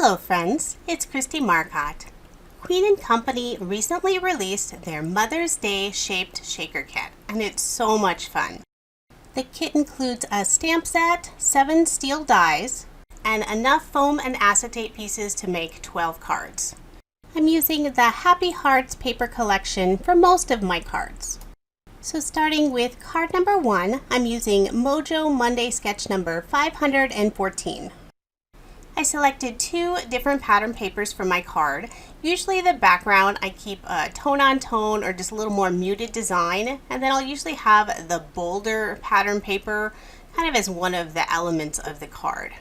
Hello friends, it's Christy Marcotte. Queen & Company recently released their Mother's Day shaped shaker kit, and it's so much fun. The kit includes a stamp set, 7 steel dies, and enough foam and acetate pieces to make 12 cards. I'm using the Happy Hearts paper collection for most of my cards. So starting with card number 1, I'm using Mojo Monday sketch number 514. I selected 2 different pattern papers for my card. Usually the background I keep a tone-on-tone or just a little more muted design, and then I'll usually have the bolder pattern paper kind of as one of the elements of the card.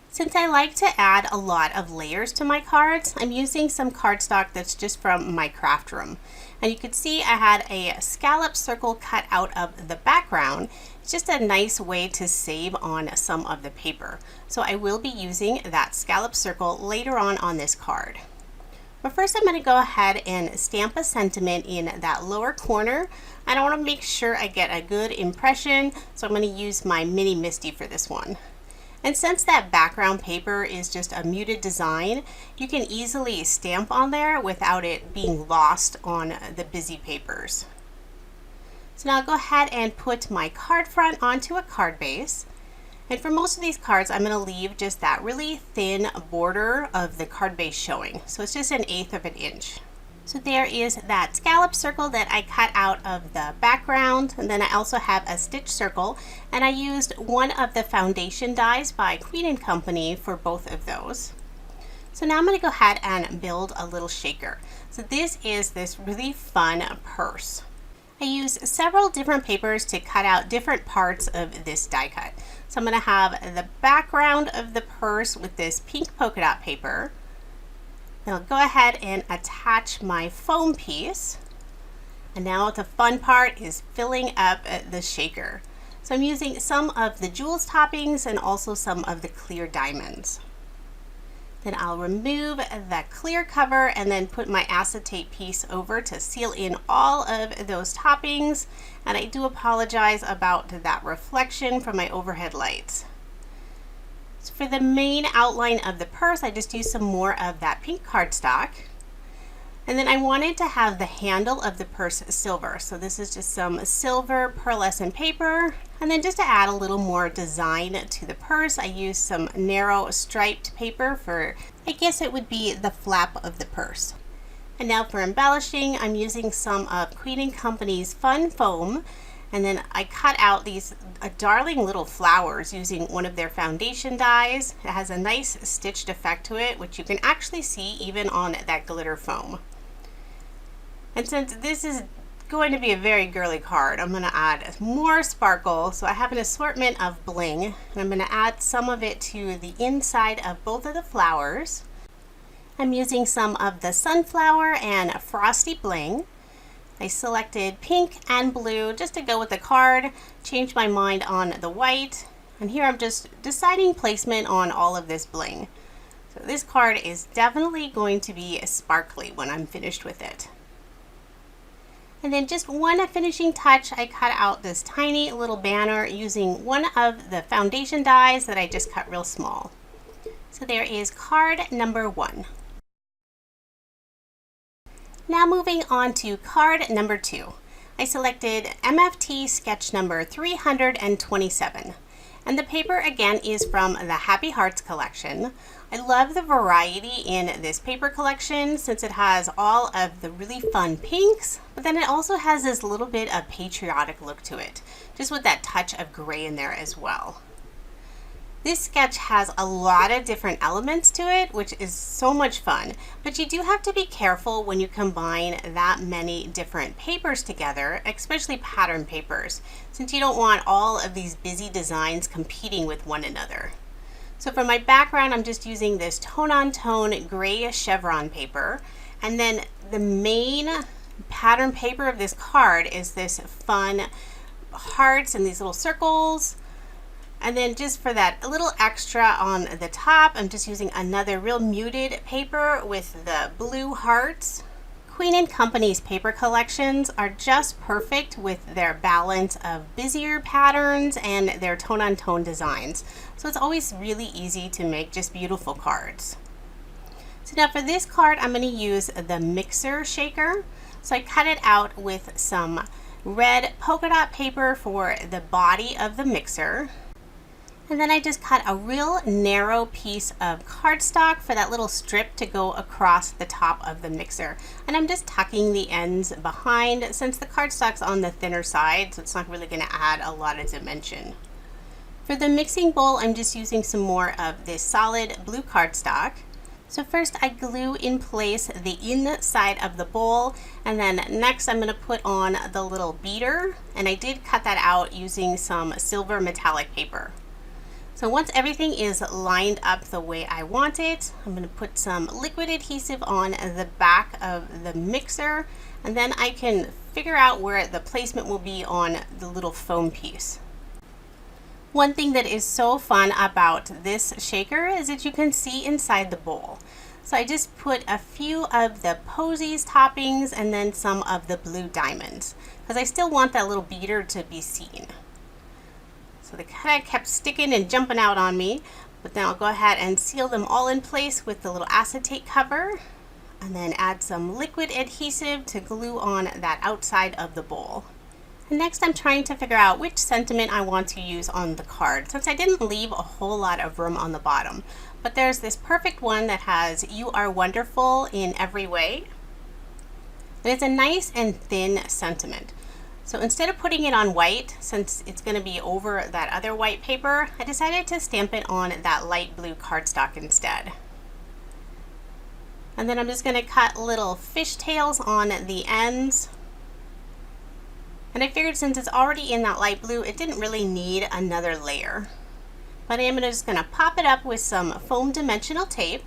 Since I like to add a lot of layers to my cards, I'm using some cardstock that's just from my craft room. And you can see I had a scallop circle cut out of the background. It's just a nice way to save on some of the paper. So I will be using that scallop circle later on this card. But first I'm going to go ahead and stamp a sentiment in that lower corner. And I want to make sure I get a good impression, so I'm going to use my mini Misty for this one. And since that background paper is just a muted design, you can easily stamp on there without it being lost on the busy papers. So now I'll go ahead and put my card front onto a card base. And for most of these cards, I'm going to leave just that really thin border of the card base showing. So it's just 1/8 of an inch. So there is that scallop circle that I cut out of the background, and then I also have a stitch circle, and I used one of the foundation dies by Queen & Company for both of those. So now I'm going to go ahead and build a little shaker. So this is this really fun purse. I used several different papers to cut out different parts of this die cut. So I'm going to have the background of the purse with this pink polka dot paper. Then I'll go ahead and attach my foam piece. And now the fun part is filling up the shaker. So I'm using some of the jewels toppings and also some of the clear diamonds. Then I'll remove the clear cover and then put my acetate piece over to seal in all of those toppings. And I do apologize about that reflection from my overhead lights. So for the main outline of the purse, I just used some more of that pink cardstock. And then I wanted to have the handle of the purse silver. So this is just some silver pearlescent paper. And then just to add a little more design to the purse, I used some narrow striped paper for, I guess it would be the flap of the purse. And now for embellishing, I'm using some of Queen & Company's Fun Foam. And then I cut out these darling little flowers using one of their foundation dies. It has a nice stitched effect to it, which you can actually see even on that glitter foam. And since this is going to be a very girly card, I'm going to add more sparkle. So I have an assortment of bling, and I'm going to add some of it to the inside of both of the flowers. I'm using some of the sunflower and frosty bling. I selected pink and blue just to go with the card, changed my mind on the white, and here I'm just deciding placement on all of this bling. So this card is definitely going to be sparkly when I'm finished with it. And then just one finishing touch, I cut out this tiny little banner using one of the foundation dies that I just cut real small. So there is card number 1. Now moving on to card number 2. I selected MFT sketch number 327. And the paper again is from the Happy Hearts collection. I love the variety in this paper collection since it has all of the really fun pinks, but then it also has this little bit of patriotic look to it, just with that touch of gray in there as well. This sketch has a lot of different elements to it, which is so much fun, but you do have to be careful when you combine that many different papers together, especially pattern papers, since you don't want all of these busy designs competing with one another. So for my background, I'm just using this tone-on-tone gray chevron paper, and then the main pattern paper of this card is this fun hearts and these little circles. And then just for that a little extra on the top, I'm just using another real muted paper with the blue hearts. Queen & Company's paper collections are just perfect with their balance of busier patterns and their tone-on-tone designs. So it's always really easy to make just beautiful cards. So now for this card, I'm going to use the mixer shaker. So I cut it out with some red polka dot paper for the body of the mixer. And then I just cut a real narrow piece of cardstock for that little strip to go across the top of the mixer. And I'm just tucking the ends behind since the cardstock's on the thinner side, so it's not really going to add a lot of dimension. For the mixing bowl, I'm just using some more of this solid blue cardstock. So first I glue in place the inside of the bowl, and then next I'm going to put on the little beater, and I did cut that out using some silver metallic paper. So once everything is lined up the way I want it, I'm going to put some liquid adhesive on the back of the mixer, and then I can figure out where the placement will be on the little foam piece. One thing that is so fun about this shaker is that you can see inside the bowl. So I just put a few of the posies toppings and then some of the blue diamonds, because I still want that little beater to be seen. So they kind of kept sticking and jumping out on me, but then I'll go ahead and seal them all in place with the little acetate cover, and then add some liquid adhesive to glue on that outside of the bowl. And next I'm trying to figure out which sentiment I want to use on the card, since I didn't leave a whole lot of room on the bottom. But there's this perfect one that has "You are wonderful in every way." And it's a nice and thin sentiment. So instead of putting it on white, since it's going to be over that other white paper, I decided to stamp it on that light blue cardstock instead. And then I'm just going to cut little fishtails on the ends. And I figured since it's already in that light blue, it didn't really need another layer. But I am just going to pop it up with some foam dimensional tape.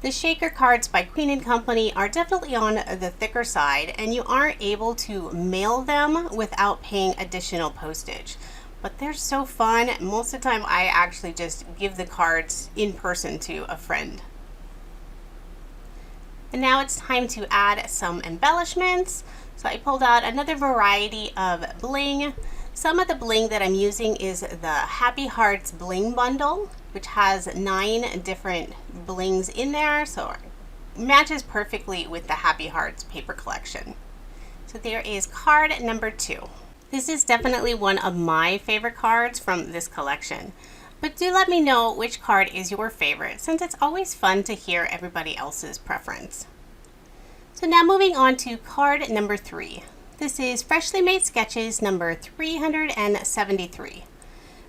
The shaker cards by Queen & Company are definitely on the thicker side, and you aren't able to mail them without paying additional postage. But they're so fun. Most of the time I actually just give the cards in person to a friend. And now it's time to add some embellishments. So I pulled out another variety of bling. Some of the bling that I'm using is the Happy Hearts Bling Bundle, which has 9 different blings in there, so it matches perfectly with the Happy Hearts paper collection. So there is card number 2. This is definitely one of my favorite cards from this collection. But do let me know which card is your favorite, since it's always fun to hear everybody else's preference. So now moving on to card number 3. This is Freshly Made Sketches number 373.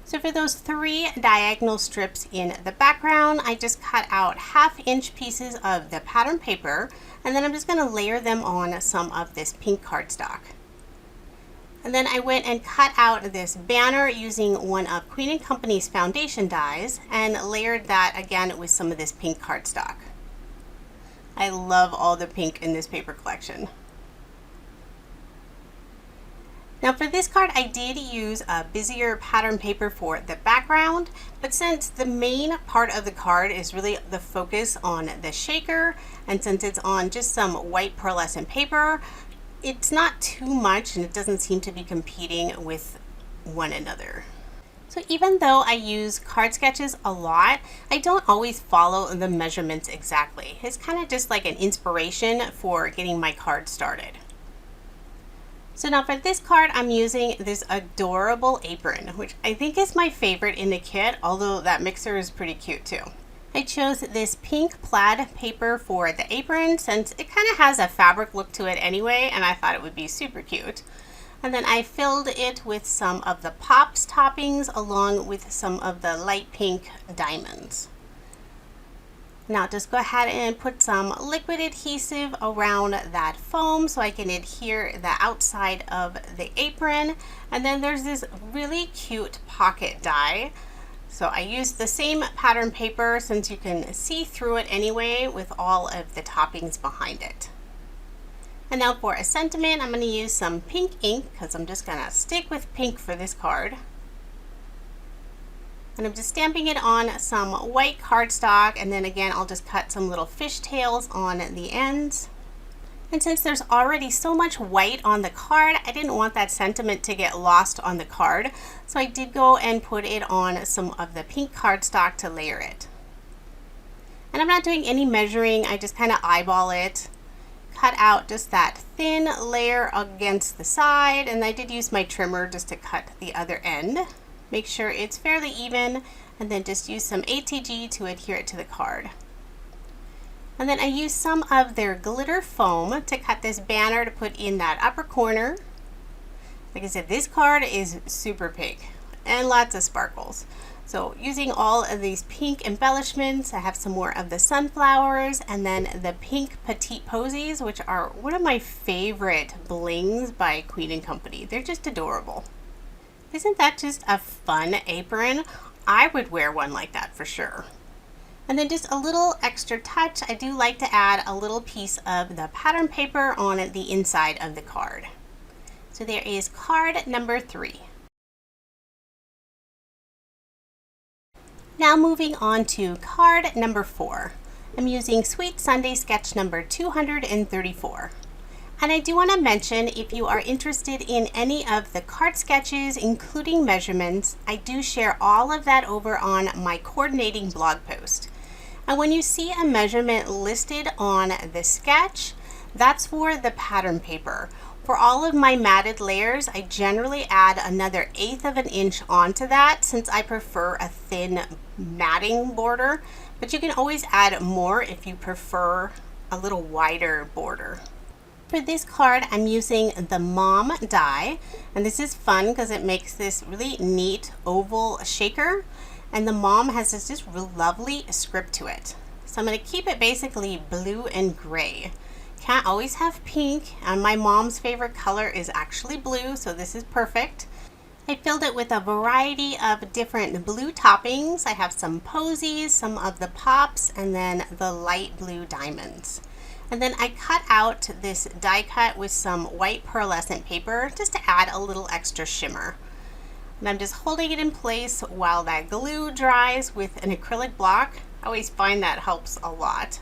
So for those 3 diagonal strips in the background, I just cut out 1/2-inch pieces of the pattern paper, and then I'm just going to layer them on some of this pink cardstock. And then I went and cut out this banner using one of Queen & Company's foundation dies and layered that again with some of this pink cardstock. I love all the pink in this paper collection. Now for this card, I did use a busier pattern paper for the background, but since the main part of the card is really the focus on the shaker, and since it's on just some white pearlescent paper, it's not too much and it doesn't seem to be competing with one another. So even though I use card sketches a lot, I don't always follow the measurements exactly. It's kind of just like an inspiration for getting my card started. So now for this card, I'm using this adorable apron, which I think is my favorite in the kit, although that mixer is pretty cute too. I chose this pink plaid paper for the apron since it kind of has a fabric look to it anyway, and I thought it would be super cute. And then I filled it with some of the Pops toppings along with some of the light pink diamonds. Now just go ahead and put some liquid adhesive around that foam so I can adhere the outside of the apron. And then there's this really cute pocket die. So I used the same pattern paper since you can see through it anyway with all of the toppings behind it. And now for a sentiment, I'm going to use some pink ink because I'm just going to stick with pink for this card. And I'm just stamping it on some white cardstock, and then again I'll just cut some little fishtails on the ends. And since there's already so much white on the card, I didn't want that sentiment to get lost on the card, so I did go and put it on some of the pink cardstock to layer it. And I'm not doing any measuring, I just kind of eyeball it. Cut out just that thin layer against the side, and I did use my trimmer just to cut the other end. Make sure it's fairly even, and then just use some ATG to adhere it to the card. And then I used some of their glitter foam to cut this banner to put in that upper corner. Like I said, this card is super pink and lots of sparkles. So using all of these pink embellishments, I have some more of the sunflowers and then the pink petite posies, which are one of my favorite blings by Queen & Company. They're just adorable. Isn't that just a fun apron? I would wear one like that for sure. And then just a little extra touch, I do like to add a little piece of the pattern paper on the inside of the card. So there is card number 3. Now moving on to card number 4. I'm using Sweet Sunday sketch number 234. And I do want to mention, if you are interested in any of the card sketches, including measurements, I do share all of that over on my coordinating blog post. And when you see a measurement listed on the sketch, that's for the pattern paper. For all of my matted layers, I generally add another 1/8 of an inch onto that since I prefer a thin matting border, but you can always add more if you prefer a little wider border. For this card, I'm using the Mom die, and this is fun because it makes this really neat oval shaker, and the Mom has this just real lovely script to it. So I'm going to keep it basically blue and gray. Can't always have pink, and my mom's favorite color is actually blue, so this is perfect. I filled it with a variety of different blue toppings. I have some posies, some of the pops, and then the light blue diamonds. And then I cut out this die cut with some white pearlescent paper just to add a little extra shimmer. And I'm just holding it in place while that glue dries with an acrylic block. I always find that helps a lot.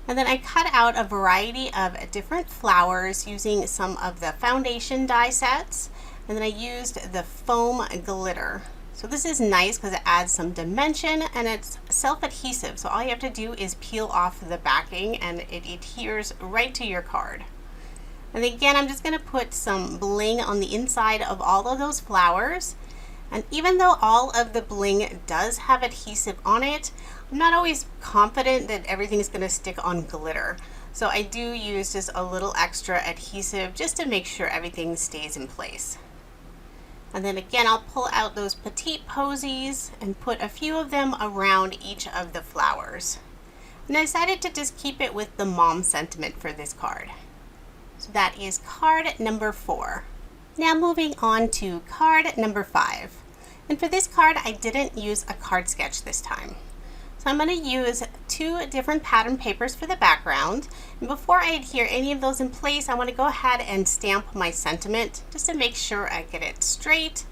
And then I cut out a variety of different flowers using some of the foundation die sets. And then I used the foam glitter. So this is nice because it adds some dimension and it's self-adhesive. So all you have to do is peel off the backing and it adheres right to your card. And again, I'm just going to put some bling on the inside of all of those flowers. And even though all of the bling does have adhesive on it, I'm not always confident that everything is going to stick on glitter. So I do use just a little extra adhesive just to make sure everything stays in place. And then again, I'll pull out those petite posies and put a few of them around each of the flowers. And I decided to just keep it with the mom sentiment for this card. So that is card number 4. Now moving on to card number 5. And for this card, I didn't use a card sketch this time. So I'm going to use 2 different pattern papers for the background. And before I adhere any of those in place, I want to go ahead and stamp my sentiment just to make sure I get it straight.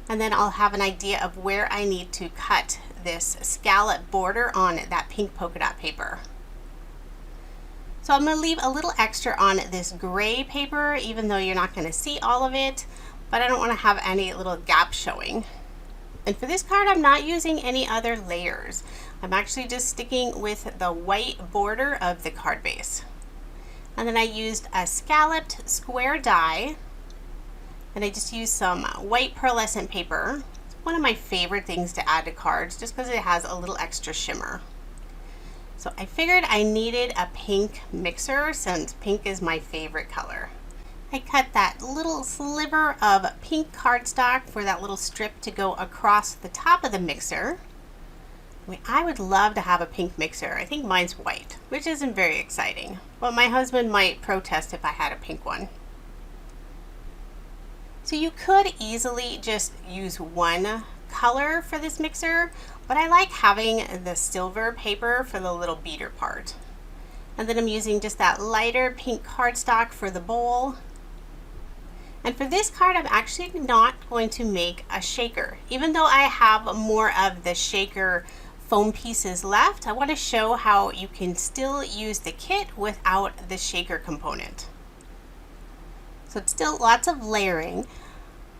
And then I'll have an idea of where I need to cut this scallop border on that pink polka dot paper. So I'm going to leave a little extra on this gray paper, even though you're not going to see all of it, but I don't want to have any little gaps showing. And for this card, I'm not using any other layers. I'm actually just sticking with the white border of the card base. And then I used a scalloped square die, and I just used some white pearlescent paper. It's one of my favorite things to add to cards just because it has a little extra shimmer. So I figured I needed a pink mixer since pink is my favorite color. I cut that little sliver of pink cardstock for that little strip to go across the top of the mixer. I would love to have a pink mixer. I think mine's white, which isn't very exciting, but my husband might protest if I had a pink one. So you could easily just use one color for this mixer, but I like having the silver paper for the little beater part. And then I'm using just that lighter pink cardstock for the bowl. And for this card, I'm actually not going to make a shaker. Even though I have more of the shaker foam pieces left, I want to show how you can still use the kit without the shaker component. So it's still lots of layering.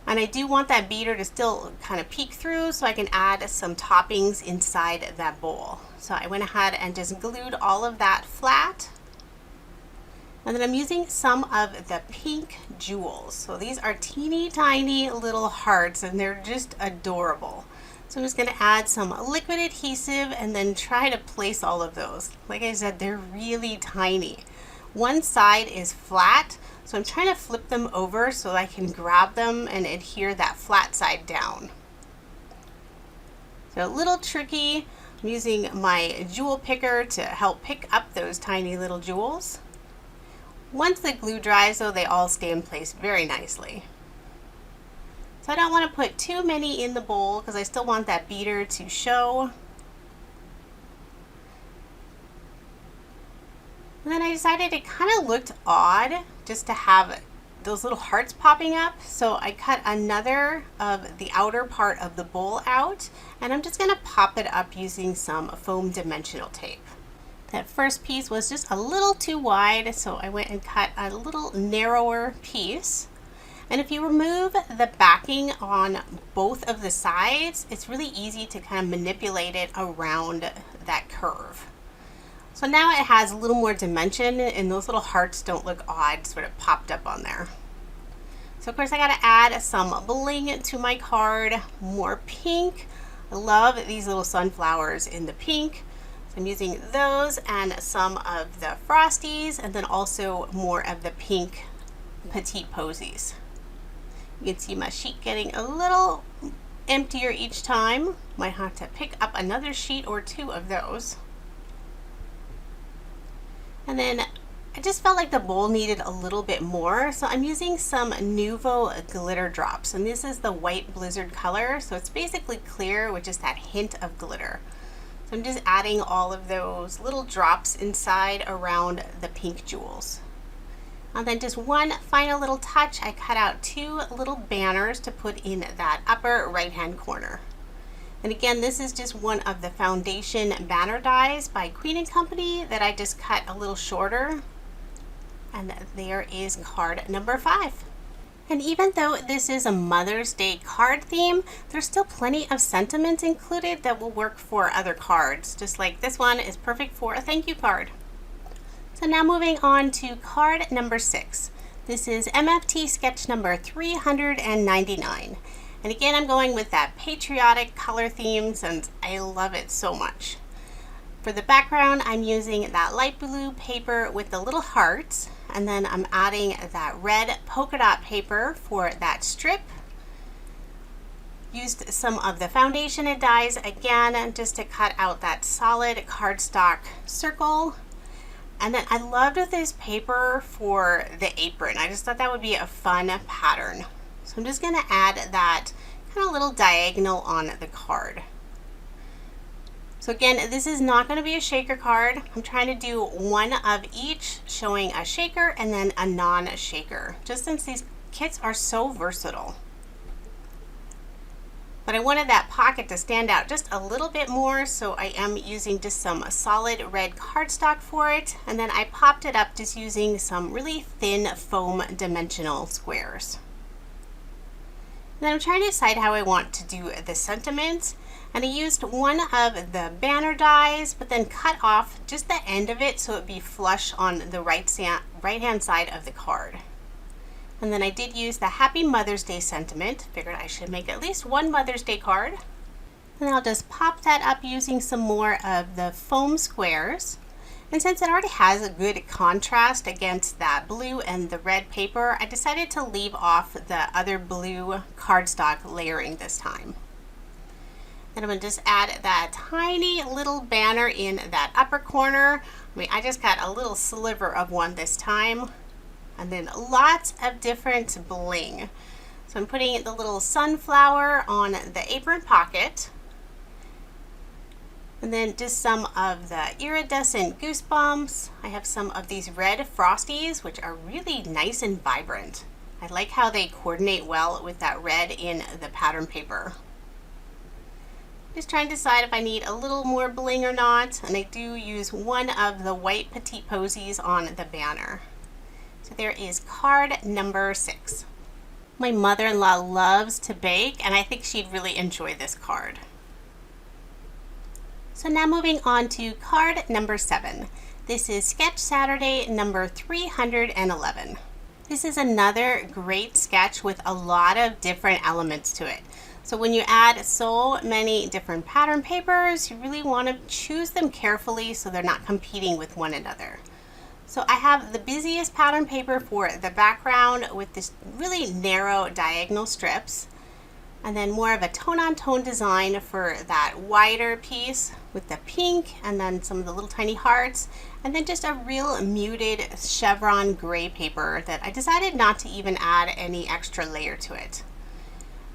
And I do want that beater to still kind of peek through so I can add some toppings inside that bowl. So I went ahead and just glued all of that flat. And then I'm using some of the pink jewels. So these are teeny tiny little hearts and they're just adorable. So I'm just going to add some liquid adhesive and then try to place all of those. Like I said, they're really tiny. One side is flat, so I'm trying to flip them over so I can grab them and adhere that flat side down. So a little tricky. I'm using my jewel picker to help pick up those tiny little jewels. Once the glue dries though, they all stay in place very nicely. So I don't want to put too many in the bowl because I still want that beater to show. And then I decided it kind of looked odd just to have those little hearts popping up. So I cut another of the outer part of the bowl out and I'm just going to pop it up using some foam dimensional tape. That first piece was just a little too wide, so I went and cut a little narrower piece. And if you remove the backing on both of the sides, it's really easy to kind of manipulate it around that curve. So now it has a little more dimension and those little hearts don't look odd sort of popped up on there. So of course I got to add some bling to my card, more pink. I love these little sunflowers in the pink. I'm using those and some of the frosties and then also more of the pink petite posies. You can see my sheet getting a little emptier each time. Might have to pick up another sheet or two of those. And then I just felt like the bowl needed a little bit more, so I'm using some Nuvo glitter drops, and this is the white blizzard color, so it's basically clear with just that hint of glitter. So I'm just adding all of those little drops inside around the pink jewels. And then just one final little touch, I cut out two little banners to put in that upper right hand corner. And again, this is just one of the foundation banner dies by Queen & Company that I just cut a little shorter. And there is card number 5. And even though this is a Mother's Day card theme, there's still plenty of sentiments included that will work for other cards, just like this one is perfect for a thank you card. So now moving on to card number 6. This is MFT sketch number 399. And again, I'm going with that patriotic color theme since I love it so much. For the background, I'm using that light blue paper with the little hearts, and then I'm adding that red polka dot paper for that strip. Used some of the foundation and dies again just to cut out that solid cardstock circle. And then I loved this paper for the apron. I just thought that would be a fun pattern. So I'm just going to add that kind of little diagonal on the card. So again, this is not going to be a shaker card. I'm trying to do one of each, showing a shaker and then a non-shaker, just since these kits are so versatile. But I wanted that pocket to stand out just a little bit more, so I am using just some solid red cardstock for it, and then I popped it up just using some really thin foam dimensional squares. And then I'm trying to decide how I want to do the sentiments, and I used one of the banner dies, but then cut off just the end of it so it would be flush on the right hand side of the card. And then I did use the Happy Mother's Day sentiment. Figured I should make at least one Mother's Day card. And I'll just pop that up using some more of the foam squares. And since it already has a good contrast against that blue and the red paper, I decided to leave off the other blue cardstock layering this time. And I'm going to just add that tiny little banner in that upper corner. I mean, I just got a little sliver of one this time. And then lots of different bling. So I'm putting the little sunflower on the apron pocket. And then just some of the iridescent goosebumps. I have some of these red frosties, which are really nice and vibrant. I like how they coordinate well with that red in the pattern paper. Just trying to decide if I need a little more bling or not. And I do use one of the white petite posies on the banner. So there is card number 6. My mother-in-law loves to bake, and I think she'd really enjoy this card. So now moving on to card number 7. This is Sketch Saturday number 311. This is another great sketch with a lot of different elements to it. So when you add so many different pattern papers, you really want to choose them carefully so they're not competing with one another. So I have the busiest pattern paper for the background with this really narrow diagonal strips, and then more of a tone-on-tone design for that wider piece with the pink and then some of the little tiny hearts, and then just a real muted chevron gray paper that I decided not to even add any extra layer to it.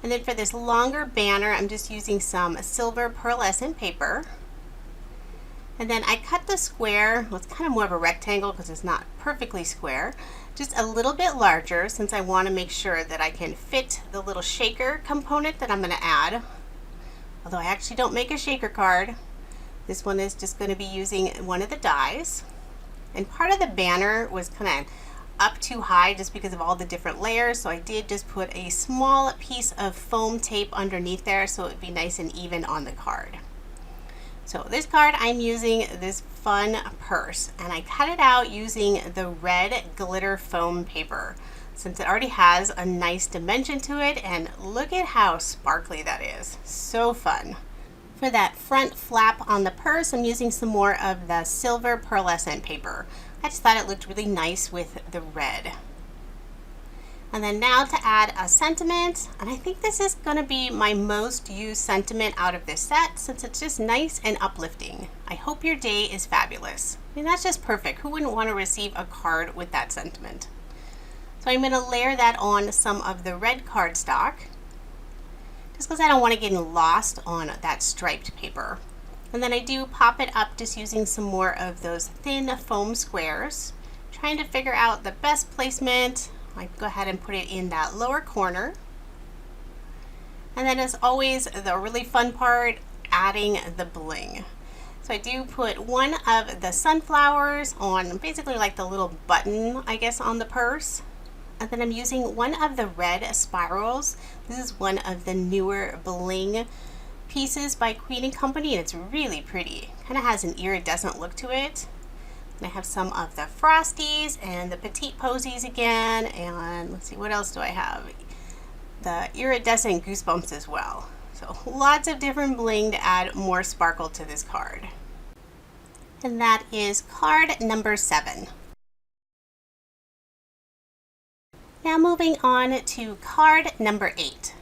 And then for this longer banner, I'm just using some silver pearlescent paper. And then I cut the square, well, it's kind of more of a rectangle because it's not perfectly square, just a little bit larger since I want to make sure that I can fit the little shaker component that I'm going to add. Although I actually don't make a shaker card. This one is just going to be using one of the dies. And part of the banner was kind of up too high just because of all the different layers, so I did just put a small piece of foam tape underneath there so it would be nice and even on the card. So this card, I'm using this fun purse, and I cut it out using the red glitter foam paper since it already has a nice dimension to it, and look at how sparkly that is. So fun. For that front flap on the purse, I'm using some more of the silver pearlescent paper. I just thought it looked really nice with the red. And then now to add a sentiment, and I think this is going to be my most used sentiment out of this set since it's just nice and uplifting. I hope your day is fabulous. I mean, that's just perfect. Who wouldn't want to receive a card with that sentiment? So I'm going to layer that on some of the red cardstock just because I don't want to get lost on that striped paper. And then I do pop it up just using some more of those thin foam squares, trying to figure out the best placement. I go ahead and put it in that lower corner. And then as always, the really fun part, adding the bling. So I do put one of the sunflowers on basically like the little button, I guess, on the purse. And then I'm using one of the red spirals. This is one of the newer bling pieces by Queen & Company, and it's really pretty. Kind of has an iridescent look to it. And I have some of the frosties and the petite posies again, and let's see, what else do I have? The iridescent goosebumps as well. So lots of different bling to add more sparkle to this card. And that is card number 7. Now moving on to card number 8.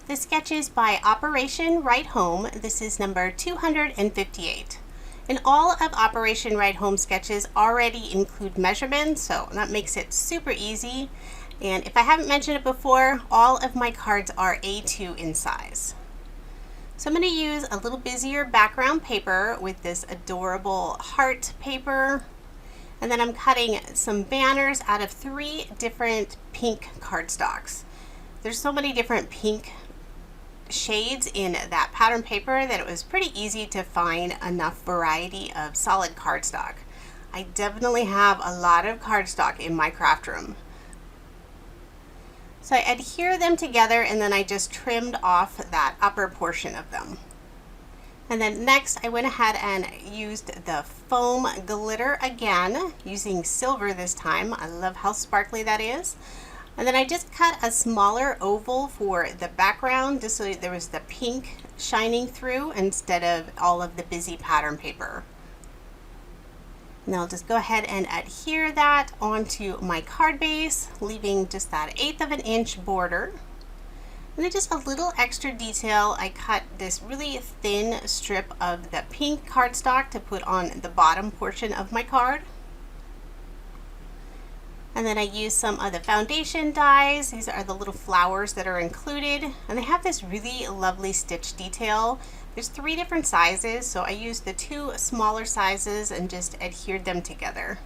The sketch is by Operation Right Home. This is number 258. And all of Operation Right Home sketches already include measurements, so that makes it super easy. And if I haven't mentioned it before, all of my cards are A2 in size. So I'm going to use a little busier background paper with this adorable heart paper. And then I'm cutting some banners out of 3 different pink cardstocks. There's so many different pink shades in that pattern paper that it was pretty easy to find enough variety of solid cardstock. I definitely have a lot of cardstock in my craft room. So I adhere them together and then I just trimmed off that upper portion of them. And then next I went ahead and used the foam glitter again, using silver this time. I love how sparkly that is. And then I just cut a smaller oval for the background just so there was the pink shining through instead of all of the busy pattern paper. And I'll just go ahead and adhere that onto my card base, leaving just that 1/8 of an inch border. And then just a little extra detail, I cut this really thin strip of the pink cardstock to put on the bottom portion of my card. And then I used some of the foundation dies. These are the little flowers that are included, and they have this really lovely stitch detail. There's 3 different sizes, so I used the 2 smaller sizes and just adhered them together.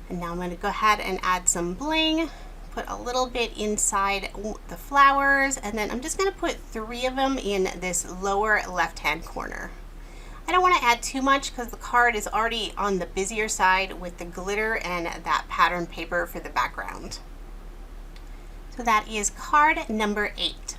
And now I'm going to go ahead and add some bling, put a little bit inside the flowers, and then I'm just going to put 3 of them in this lower left-hand corner. I don't want to add too much because the card is already on the busier side with the glitter and that pattern paper for the background. So that is card number 8.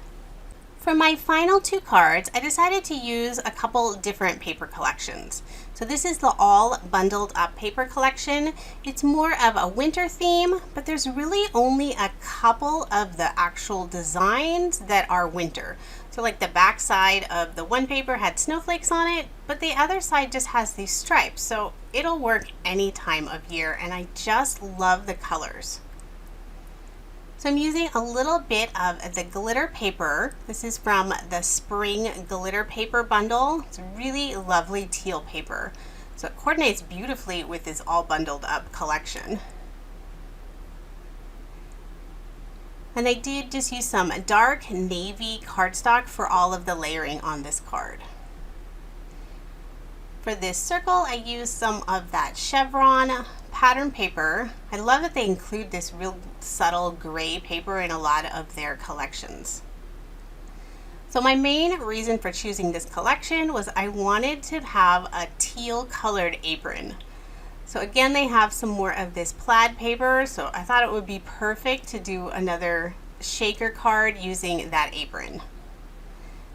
For my final two cards, I decided to use a couple different paper collections. So this is the all bundled up paper collection. It's more of a winter theme, but there's really only a couple of the actual designs that are winter. So like the back side of the one paper had snowflakes on it, but the other side just has these stripes. So it'll work any time of year, and I just love the colors. So I'm using a little bit of the glitter paper. This is from the spring glitter paper bundle. It's a really lovely teal paper. So it coordinates beautifully with this all bundled up collection. And I did just use some dark navy cardstock for all of the layering on this card. For this circle, I used some of that chevron pattern paper. I love that they include this real subtle gray paper in a lot of their collections. So my main reason for choosing this collection was I wanted to have a teal colored apron. So again, they have some more of this plaid paper, so I thought it would be perfect to do another shaker card using that apron.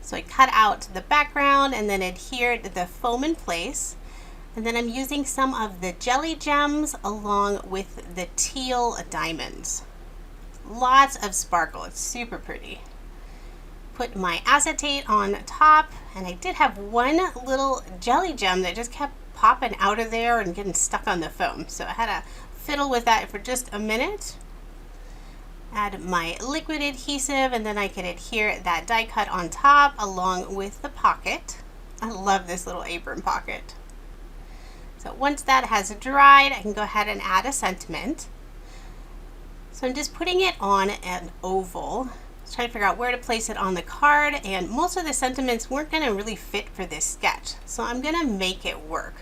So I cut out the background and then adhered the foam in place. And then I'm using some of the jelly gems along with the teal diamonds. Lots of sparkle, it's super pretty. Put my acetate on top, and I did have one little jelly gem that just kept popping out of there and getting stuck on the foam. So I had to fiddle with that for just a minute. Add my liquid adhesive, and then I could adhere that die cut on top along with the pocket. I love this little apron pocket. So once that has dried, I can go ahead and add a sentiment. So I'm just putting it on an oval. Trying to figure out where to place it on the card, and most of the sentiments weren't going to really fit for this sketch. So I'm going to make it work.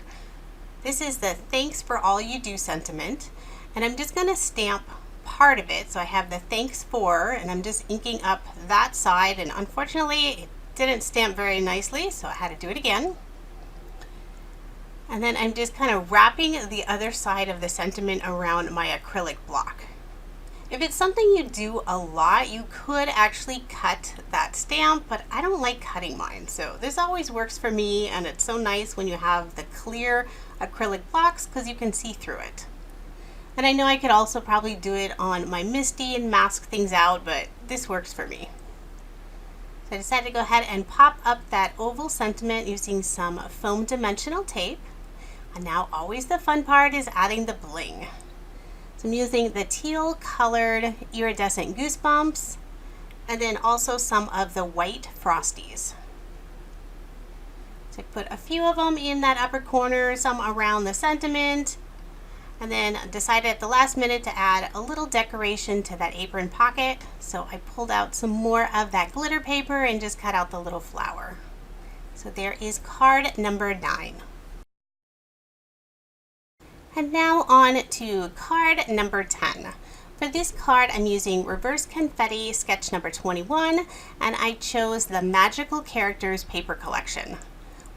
This is the thanks for all you do sentiment, and I'm just going to stamp part of it. So I have the thanks for, and I'm just inking up that side, and unfortunately it didn't stamp very nicely, so I had to do it again. And then I'm just kind of wrapping the other side of the sentiment around my acrylic block. If it's something you do a lot, you could actually cut that stamp, but I don't like cutting mine. So this always works for me, and it's so nice when you have the clear acrylic blocks because you can see through it. And I know I could also probably do it on my Misty and mask things out, but this works for me. So I decided to go ahead and pop up that oval sentiment using some foam dimensional tape. And now always the fun part is adding the bling. So I'm using the teal colored iridescent goosebumps, and then also some of the white frosties. So I put a few of them in that upper corner, some around the sentiment, and then decided at the last minute to add a little decoration to that apron pocket. So I pulled out some more of that glitter paper and just cut out the little flower. So there is card number 9. And now on to card number 10. For this card, I'm using Reverse Confetti sketch number 21, and I chose the Magical Characters paper collection.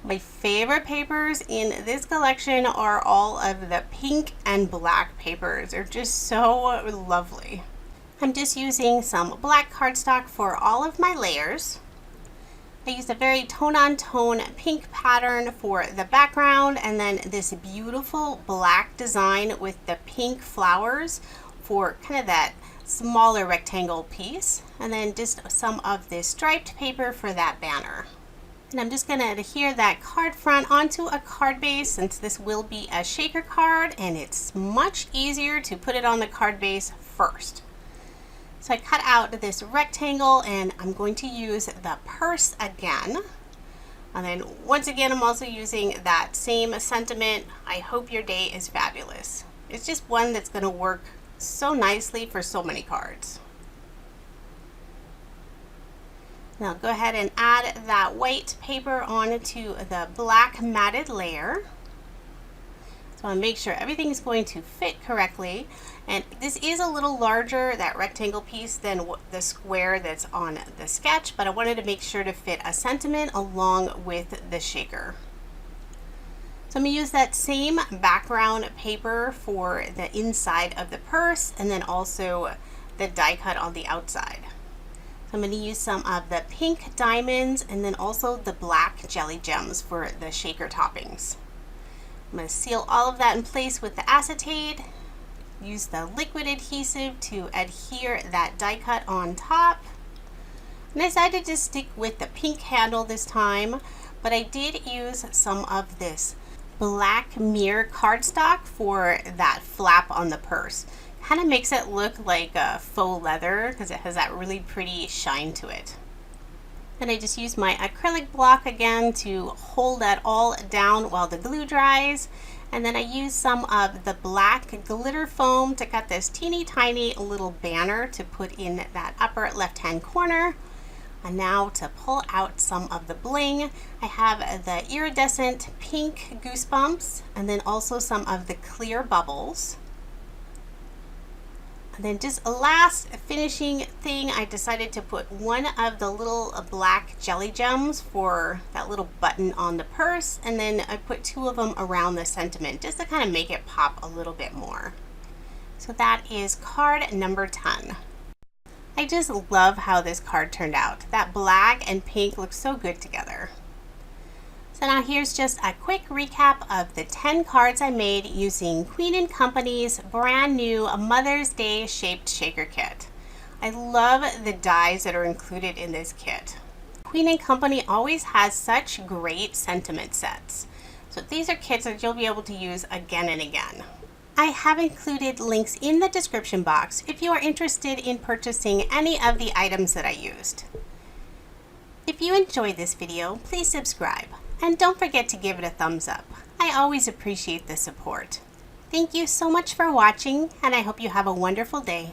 My favorite papers in this collection are all of the pink and black papers. They're just so lovely. I'm just using some black cardstock for all of my layers. I used a very tone-on-tone pink pattern for the background, and then this beautiful black design with the pink flowers for kind of that smaller rectangle piece, and then just some of this striped paper for that banner. And I'm just going to adhere that card front onto a card base, since this will be a shaker card and it's much easier to put it on the card base first. So I cut out this rectangle, and I'm going to use the purse again. And then once again, I'm also using that same sentiment. I hope your day is fabulous. It's just one that's going to work so nicely for so many cards. Now go ahead and add that white paper onto the black matted layer. So I want to make sure everything is going to fit correctly. And this is a little larger, that rectangle piece, than the square that's on the sketch, but I wanted to make sure to fit a sentiment along with the shaker. So I'm going to use that same background paper for the inside of the purse, and then also the die cut on the outside. So I'm going to use some of the pink diamonds and then also the black jelly gems for the shaker toppings. I'm going to seal all of that in place with the acetate. Use the liquid adhesive to adhere that die cut on top. And I decided to stick with the pink handle this time, but I did use some of this black mirror cardstock for that flap on the purse. Kind of makes it look like a faux leather because it has that really pretty shine to it. Then I just use my acrylic block again to hold that all down while the glue dries. And then I use some of the black glitter foam to cut this teeny tiny little banner to put in that upper left hand corner. And now to pull out some of the bling, I have the iridescent pink goosebumps and then also some of the clear bubbles. And then just a last finishing thing, I decided to put one of the little black jelly gems for that little button on the purse, and then I put two of them around the sentiment just to kind of make it pop a little bit more. So that is card number 10. I just love how this card turned out. That black and pink look so good together. So now here's just a quick recap of the 10 cards I made using Queen & Company's brand new Mother's Day shaped shaker kit. I love the dies that are included in this kit. Queen & Company always has such great sentiment sets. So these are kits that you'll be able to use again and again. I have included links in the description box if you are interested in purchasing any of the items that I used. If you enjoyed this video, please subscribe and don't forget to give it a thumbs up. I always appreciate the support. Thank you so much for watching, and I hope you have a wonderful day.